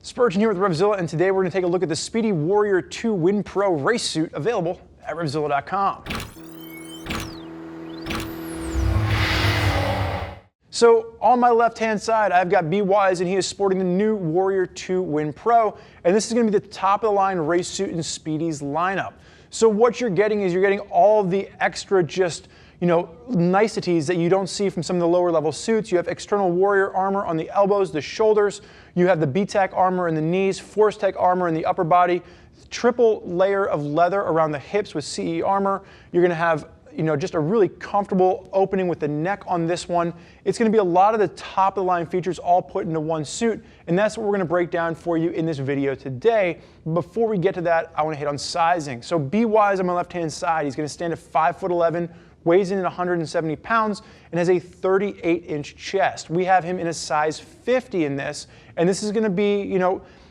Spurgeon here with RevZilla, and today we're going to take a look at the Spidi Warrior 2 Win Pro race suit available at RevZilla.com. So on my left-hand side, I've got B-Wise, and he is sporting the new Warrior 2 Win Pro, and this is going to be the top-of-the-line race suit in Spidi's lineup. So what you're getting is you're getting all of the extra niceties that you don't see from some of the lower level suits. You have external Warrior armor on the elbows, the shoulders. You have the B-Tech armor in the knees, Force Tech armor in the upper body, triple layer of leather around the hips with CE armor. You're going to have just a really comfortable opening with the neck on this one. It's going to be a lot of the top of the line features all put into one suit, and that's what we're going to break down for you in this video today. Before we get to that, I want to hit on sizing. So B-Wise on my left-hand side, he's going to stand at 5'11", weighs in at 170 pounds, and has a 38-inch chest. We have him in a size 50 in this, and this is going to be,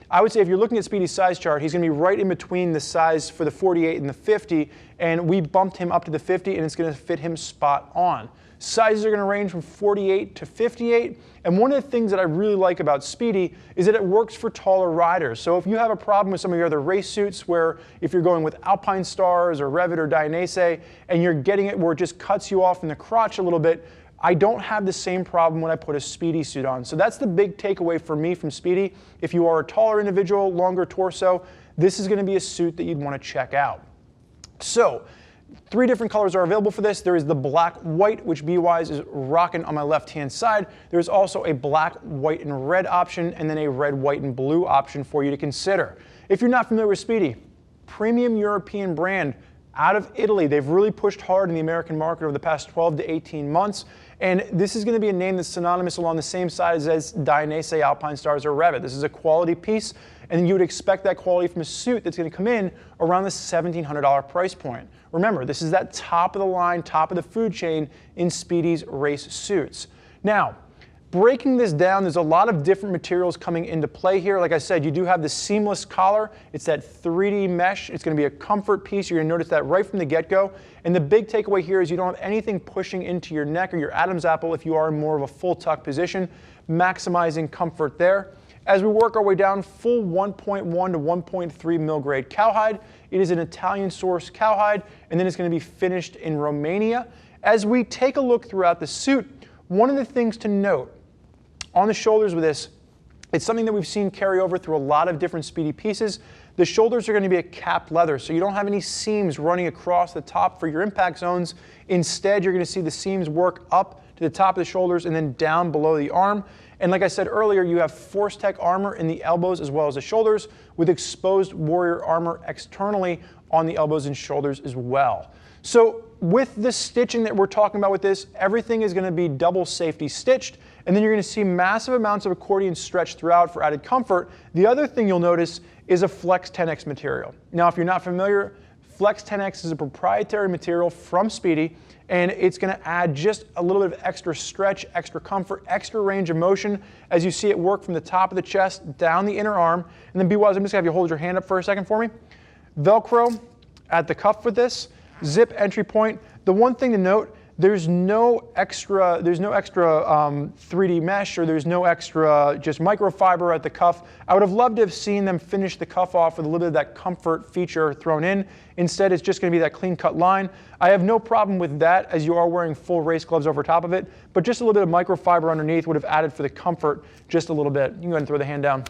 I would say if you're looking at Spidi's size chart, he's going to be right in between the size for the 48 and the 50, and we bumped him up to the 50, and it's going to fit him spot on. Sizes are going to range from 48 to 58, and one of the things that I really like about Spidi is that it works for taller riders. So if you have a problem with some of your other race suits where if you're going with Alpine Stars or Revit or Dainese and you're getting it where it just cuts you off in the crotch a little bit, I don't have the same problem when I put a Spidi suit on. So that's the big takeaway for me from Spidi. If you are a taller individual, longer torso, this is going to be a suit that you'd want to check out. So 3 different colors are available for this. There is the black white, which B-Wise is rocking on my left-hand side. There's also a black, white, and red option, and then a red, white, and blue option for you to consider. If you're not familiar with Spidi, premium European brand out of Italy. They've really pushed hard in the American market over the past 12 to 18 months. And this is going to be a name that's synonymous along the same sides as Dainese, Alpine Stars, or Revit. This is a quality piece, and you would expect that quality from a suit that's going to come in around the $1,700 price point. Remember, this is that top of the line, top of the food chain in Spidi's race suits. Now, breaking this down, there's a lot of different materials coming into play here. Like I said, you do have the seamless collar. It's that 3D mesh. It's going to be a comfort piece. You're going to notice that right from the get-go. And the big takeaway here is you don't have anything pushing into your neck or your Adam's apple if you are in more of a full tuck position, maximizing comfort there. As we work our way down, full 1.1 to 1.3 mil grade cowhide. It is an Italian source cowhide, and then it's going to be finished in Romania. As we take a look throughout the suit, one of the things to note on the shoulders with this, it's something that we've seen carry over through a lot of different Spidi pieces. The shoulders are going to be a capped leather, so you don't have any seams running across the top for your impact zones. Instead, you're going to see the seams work up to the top of the shoulders and then down below the arm. And like I said earlier, you have Force Tech armor in the elbows as well as the shoulders, with exposed Warrior armor externally on the elbows and shoulders as well. So with the stitching that we're talking about with this, everything is going to be double safety stitched, and then you're going to see massive amounts of accordion stretch throughout for added comfort. The other thing you'll notice is a Flex 10X material. Now, if you're not familiar, Flex 10X is a proprietary material from Spidi, and it's going to add just a little bit of extra stretch, extra comfort, extra range of motion as you see it work from the top of the chest down the inner arm. And then B-Wise, I'm just going to have you hold your hand up for a second for me. Velcro at the cuff with this. Zip entry point. The one thing to note, there's no extra 3D mesh, or there's no extra just microfiber at the cuff. I would have loved to have seen them finish the cuff off with a little bit of that comfort feature thrown in. Instead, it's just going to be that clean cut line. I have no problem with that as you are wearing full race gloves over top of it, but just a little bit of microfiber underneath would have added for the comfort just a little bit. You can go ahead and throw the hand down.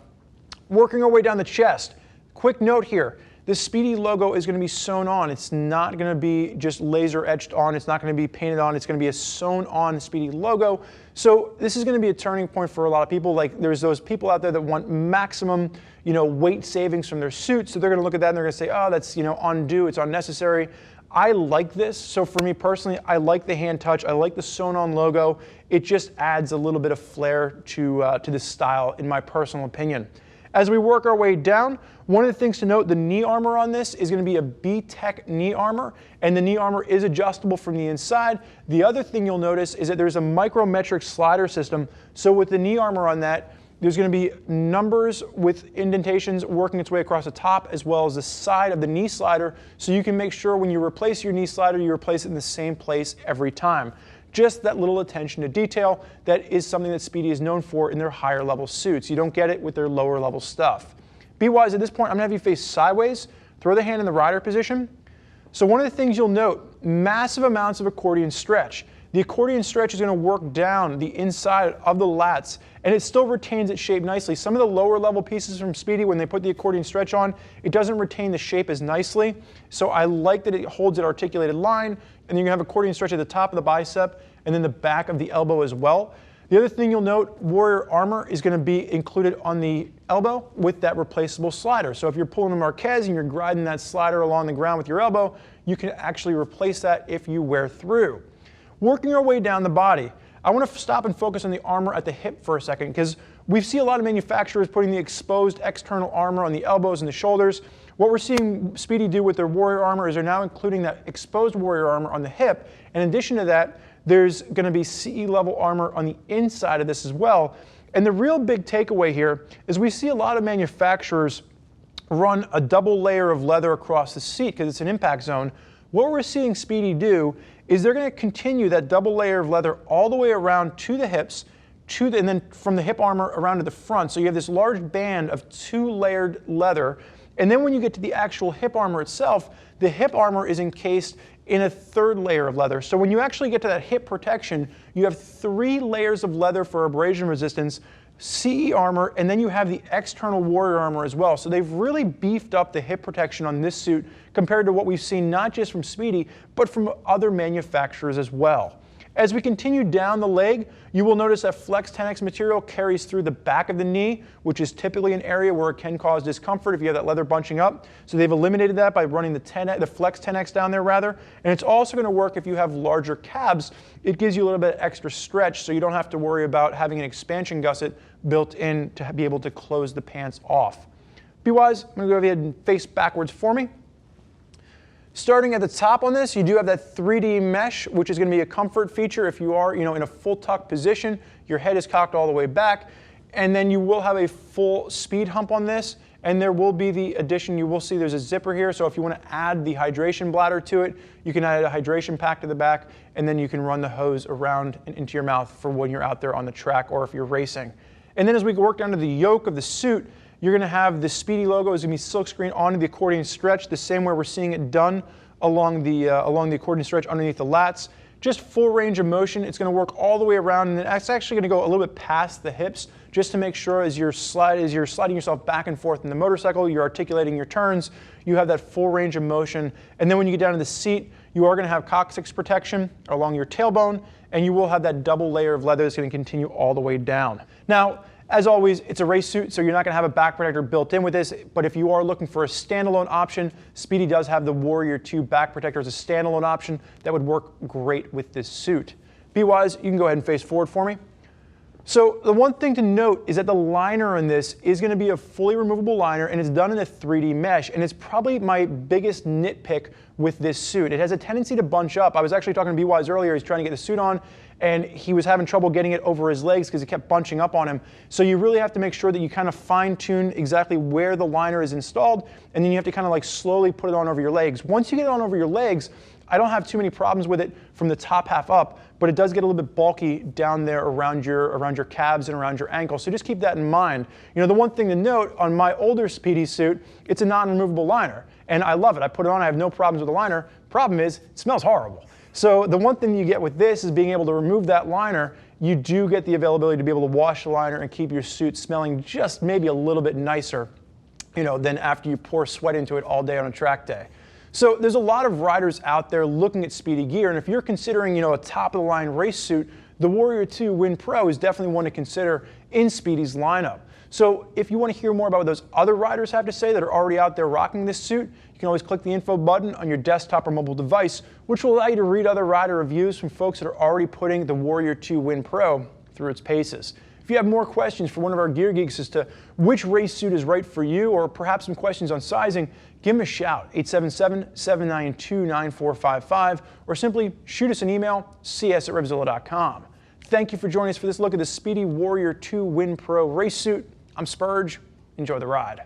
Working our way down the chest. Quick note here. The Spidi logo is going to be sewn on. It's not going to be just laser etched on. It's not going to be painted on. It's going to be a sewn on Spidi logo. So this is going to be a turning point for a lot of people. Like, there's those people out there that want maximum, weight savings from their suits. So they're going to look at that and they're going to say, oh, that's, undue. It's unnecessary. I like this. So for me personally, I like the hand touch. I like the sewn on logo. It just adds a little bit of flair to this style, in my personal opinion. As we work our way down, one of the things to note, the knee armor on this is going to be a B-Tech knee armor, and the knee armor is adjustable from the inside. The other thing you'll notice is that there's a micrometric slider system. So with the knee armor on that, there's going to be numbers with indentations working its way across the top as well as the side of the knee slider, so you can make sure when you replace your knee slider, you replace it in the same place every time. just that little attention to detail that is something that Spidi is known for in their higher level suits. You don't get it with their lower level stuff. Be wise at this point, I'm gonna have you face sideways, throw the hand in the rider position. So one of the things you'll note, massive amounts of accordion stretch. The accordion stretch is going to work down the inside of the lats, and it still retains its shape nicely. Some of the lower level pieces from Spidi, when they put the accordion stretch on, it doesn't retain the shape as nicely. So I like that it holds an articulated line, and you're going to have accordion stretch at the top of the bicep and then the back of the elbow as well. The other thing you'll note, Warrior armor is going to be included on the elbow with that replaceable slider. So if you're pulling a Marquez and you're grinding that slider along the ground with your elbow, you can actually replace that if you wear through. Working our way down the body, I want to stop and focus on the armor at the hip for a second, because we see a lot of manufacturers putting the exposed external armor on the elbows and the shoulders. What we're seeing Spidi do with their Warrior armor is they're now including that exposed Warrior armor on the hip. In addition to that, there's going to be CE level armor on the inside of this as well. And the real big takeaway here is we see a lot of manufacturers run a double layer of leather across the seat because it's an impact zone. What we're seeing Spidi do is they're going to continue that double layer of leather all the way around to the hips, and then from the hip armor around to the front. So you have this large band of 2-layered leather. And then when you get to the actual hip armor itself, the hip armor is encased in a 3rd layer of leather. So when you actually get to that hip protection, you have 3 layers of leather for abrasion resistance, CE armor, and then you have the external Warrior armor as well. So they've really beefed up the hip protection on this suit compared to what we've seen not just from Spidi, but from other manufacturers as well. As we continue down the leg, you will notice that Flex 10X material carries through the back of the knee, which is typically an area where it can cause discomfort if you have that leather bunching up. So they've eliminated that by running the Flex 10X down there rather. And it's also going to work if you have larger calves. It gives you a little bit of extra stretch so you don't have to worry about having an expansion gusset built in to be able to close the pants off. Be wise, I'm going to go ahead and face backwards for me. Starting at the top on this, you do have that 3D mesh, which is going to be a comfort feature if you are, in a full tuck position. Your head is cocked all the way back, and then you will have a full speed hump on this, and there will be the addition. You will see there's a zipper here, so if you want to add the hydration bladder to it, you can add a hydration pack to the back, and then you can run the hose around and into your mouth for when you're out there on the track or if you're racing. And then as we work down to the yoke of the suit, you're going to have the Spidi logo is going to be silkscreen onto the accordion stretch, the same way we're seeing it done along the accordion stretch underneath the lats. Just full range of motion. It's going to work all the way around, and then it's actually going to go a little bit past the hips, just to make sure as you're sliding yourself back and forth in the motorcycle, you're articulating your turns, you have that full range of motion. And then when you get down to the seat, you are going to have coccyx protection along your tailbone, and you will have that double layer of leather that's going to continue all the way down. Now, as always, it's a race suit, so you're not going to have a back protector built in with this, but if you are looking for a standalone option, Spidi does have the Warrior 2 back protector as a standalone option that would work great with this suit. Be wise, you can go ahead and face forward for me. So the one thing to note is that the liner on this is going to be a fully removable liner, and it's done in a 3D mesh, and it's probably my biggest nitpick with this suit. It has a tendency to bunch up. I was actually talking to B-Wise earlier. He's trying to get the suit on, and he was having trouble getting it over his legs because it kept bunching up on him. So you really have to make sure that you kind of fine-tune exactly where the liner is installed, and then you have to kind of like slowly put it on over your legs. Once you get it on over your legs, I don't have too many problems with it from the top half up, but it does get a little bit bulky down there around your calves and around your ankles. So just keep that in mind. The one thing to note on my older Spidi suit, it's a non-removable liner, and I love it. I put it on, I have no problems with the liner. Problem is, it smells horrible. So the one thing you get with this is being able to remove that liner. You do get the availability to be able to wash the liner and keep your suit smelling just maybe a little bit nicer, than after you pour sweat into it all day on a track day. So there's a lot of riders out there looking at Spidi gear, and if you're considering, a top-of-the-line race suit, the Warrior 2 Win Pro is definitely one to consider in Spidi's lineup. So if you want to hear more about what those other riders have to say that are already out there rocking this suit, you can always click the info button on your desktop or mobile device, which will allow you to read other rider reviews from folks that are already putting the Warrior 2 Win Pro through its paces. If you have more questions for one of our gear geeks as to which race suit is right for you, or perhaps some questions on sizing, give them a shout, 877-792-9455, or simply shoot us an email, cs@RevZilla.com. Thank you for joining us for this look at the Spidi Warrior 2 Win Pro race suit. I'm Spurge. Enjoy the ride.